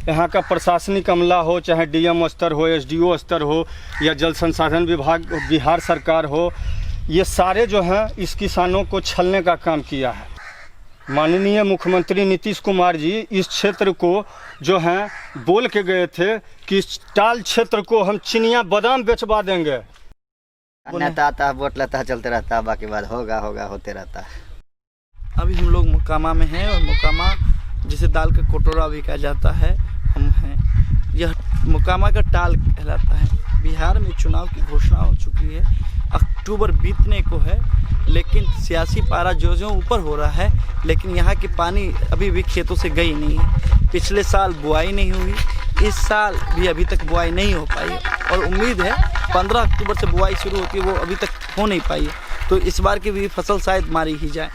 यहाँ का प्रशासनिक अमला हो, चाहे डीएम स्तर हो, एसडीओ स्तर हो, या जल संसाधन विभाग बिहार सरकार हो, ये सारे जो हैं इस किसानों को छलने का काम किया है। माननीय मुख्यमंत्री नीतीश कुमार जी इस क्षेत्र को जो हैं बोल के गए थे कि इस टाल क्षेत्र को हम चिनिया बादाम बेचवा देंगे। नेता आता है, वोट लेता है, चलते रहता है, बाकी बात होगा होते रहता है। अभी हम लोग मोकामा में हैं और मोकामा जिसे दाल का कटोरा भी कहा जाता है हम हैं। यह मोकामा का टाल कहलाता है। बिहार में चुनाव की घोषणा हो चुकी है, अक्टूबर बीतने को है, लेकिन सियासी पारा जो ऊपर हो रहा है, लेकिन यहाँ की पानी अभी भी खेतों से गई नहीं है। पिछले साल बुआई नहीं हुई, इस साल भी अभी तक बुआई नहीं हो पाई और उम्मीद है 15 अक्टूबर से बुआई शुरू होती है, वो अभी तक हो नहीं पाई है। तो इस बार की भी फसल शायद मारी ही जाए।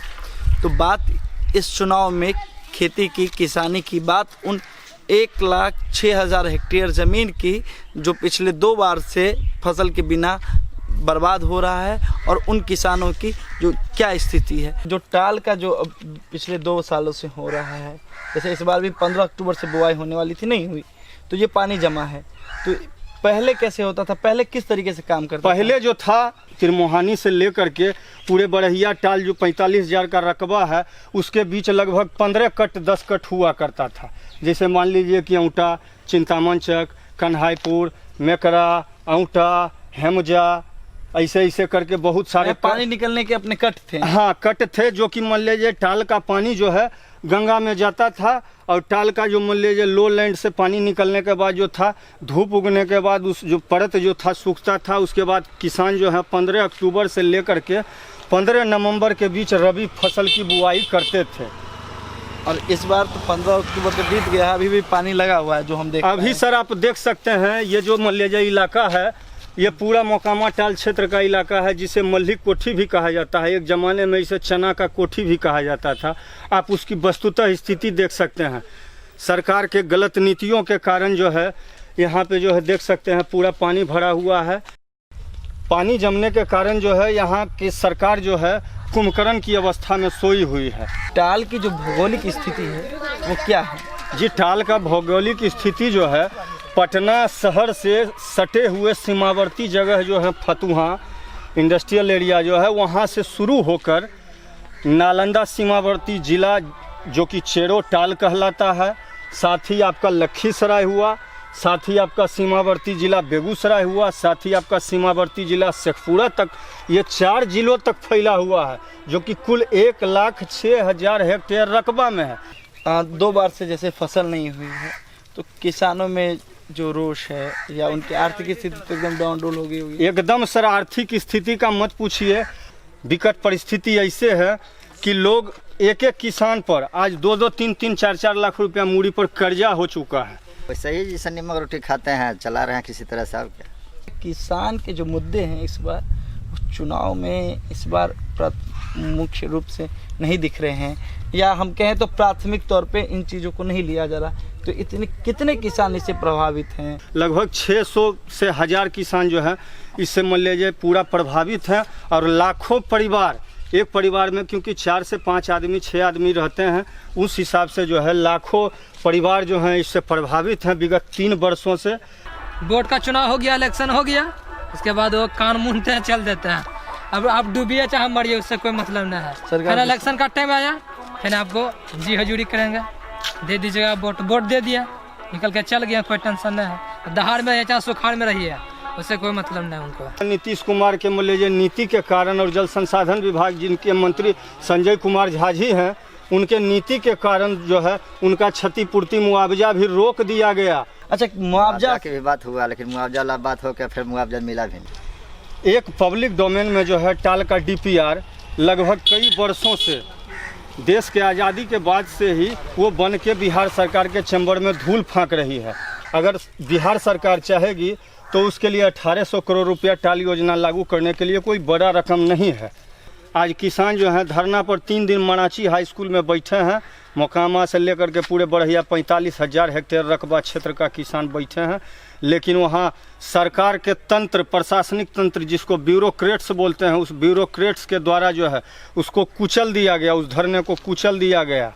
तो बात इस चुनाव में खेती की, किसानी की बात उन 1,06,000 हेक्टेयर ज़मीन की जो पिछले 2 बार से फसल के बिना बर्बाद हो रहा है, और उन किसानों की जो क्या स्थिति है, जो टाल का जो पिछले 2 सालों से हो रहा है। जैसे इस बार भी 15 अक्टूबर से बुआई होने वाली थी, नहीं हुई, तो ये पानी जमा है। तो पहले कैसे होता था, पहले किस तरीके से काम करता था? पहले जो था तिरमोहानी से लेकर के पूरे बड़हिया टाल जो 45,000 का रकबा है, उसके बीच लगभग 15 कट 10 कट हुआ करता था। जैसे मान लीजिए कि औंटा, चिंतामन चक, कन्हाईपुर, मेकरा, औंटा, हेमजा, ऐसे करके बहुत सारे पानी निकलने के अपने कट थे। हाँ, कट थे, जो कि मान लीजिए टाल का पानी जो है गंगा में जाता था, और टाल का जो मान लीजिए लो लैंड से पानी निकलने के बाद जो था, धूप उगने के बाद उस जो परत जो था सूखता था। उसके बाद किसान जो है 15 अक्टूबर से लेकर के 15 नवंबर के बीच रबी फसल की बुआई करते थे। और इस बार तो 15 अक्टूबर से बीत गया है, अभी भी पानी लगा हुआ है जो हम देख अभी सर आप देख सकते हैं, ये जो मान लीजिए इलाका है, ये पूरा मोकामा टाल क्षेत्र का इलाका है, जिसे मल्लिक कोठी भी कहा जाता है। एक ज़माने में इसे चना का कोठी भी कहा जाता था। आप उसकी वस्तुतः स्थिति देख सकते हैं। सरकार के गलत नीतियों के कारण जो है यहाँ पे जो है देख सकते हैं पूरा पानी भरा हुआ है। पानी जमने के कारण जो है यहाँ की सरकार जो है कुंभकर्ण की अवस्था में सोई हुई है। टाल की जो भौगोलिक स्थिति है वो क्या है? जी, टाल का भौगोलिक स्थिति जो है पटना शहर से सटे हुए सीमावर्ती जगह जो है फतुहा इंडस्ट्रियल एरिया जो है, वहाँ से शुरू होकर नालंदा सीमावर्ती जिला जो कि चेरो टाल कहलाता है, साथ ही आपका लखीसराय हुआ, साथ ही आपका सीमावर्ती जिला बेगूसराय हुआ, साथ ही आपका सीमावर्ती जिला शेखपुरा तक, ये 4 जिलों तक फैला हुआ है, जो कि कुल 1,06,000 हेक्टेयर रकबा में है। 2 बार से जैसे फसल नहीं हुई है, तो किसानों में जो रोष है या उनकी आर्थिक स्थिति तो एकदम डाउन डोल हो गई होगी। एकदम सर, आर्थिक स्थिति का मत पूछिए। विकट परिस्थिति ऐसे है कि लोग एक किसान पर आज 2-2, 3-3, 4-4 लाख रुपया मूड़ी पर कर्जा हो चुका है। वैसे ही जैसे नमक रोटी खाते हैं, चला रहे हैं किसी तरह से। और क्या किसान के जो मुद्दे हैं इस बार चुनाव में इस बार मुख्य रूप से नहीं दिख रहे हैं, या हम कहें तो प्राथमिक तौर पे इन चीज़ों को नहीं लिया जा रहा। तो कितने किसान इससे प्रभावित हैं? लगभग 600 से 1000 किसान जो है इससे मान लीजिए पूरा प्रभावित हैं, और लाखों परिवार एक परिवार में, क्योंकि 4 से 5 आदमी 6 आदमी रहते हैं, उस हिसाब से जो है लाखों परिवार जो हैं इससे प्रभावित हैं विगत 3 वर्षों से। बोर्ड का चुनाव हो गया, इलेक्शन हो गया, उसके बाद वो कान मूंदते हैं, चल देते हैं। अब आप डूबिए चाहे मरिए, उससे कोई मतलब नहीं है। फिर इलेक्शन का टाइम आया, फिर आपको जी हजूरी करेंगे, दे दीजिएगा वोट दे दिया, निकल के चल गया, कोई टेंशन नहीं है। दहाड़ में या चाहे सुखाड़ में रहिए, उससे कोई मतलब नहीं उनको। नीतीश कुमार के मान लीजिए नीति के कारण, और जल संसाधन विभाग जिनके मंत्री संजय कुमार झा जी हैं, उनके नीति के कारण जो है उनका क्षतिपूर्ति मुआवजा भी रोक दिया गया। अच्छा, मुआवजा की भी बात हुआ, लेकिन मुआवजा ला बात हो के फिर मुआवजा मिला भी नहीं। एक पब्लिक डोमेन में जो है टाल का DPR लगभग कई वर्षों से, देश के आज़ादी के बाद से ही वो बन के बिहार सरकार के चैम्बर में धूल फांक रही है। अगर बिहार सरकार चाहेगी तो उसके लिए 1800 करोड़ रुपया टाल योजना लागू करने के लिए कोई बड़ा रकम नहीं है। आज किसान जो हैं धरना पर 3 दिन मराची हाई स्कूल में बैठे हैं। मोकामा से लेकर के पूरे बड़हिया 45,000 हेक्टेयर रकबा क्षेत्र का किसान बैठे हैं, लेकिन वहाँ सरकार के तंत्र, प्रशासनिक तंत्र जिसको ब्यूरोक्रेट्स बोलते हैं, उस ब्यूरोक्रेट्स के द्वारा जो है उसको कुचल दिया गया, उस धरने को कुचल दिया गया।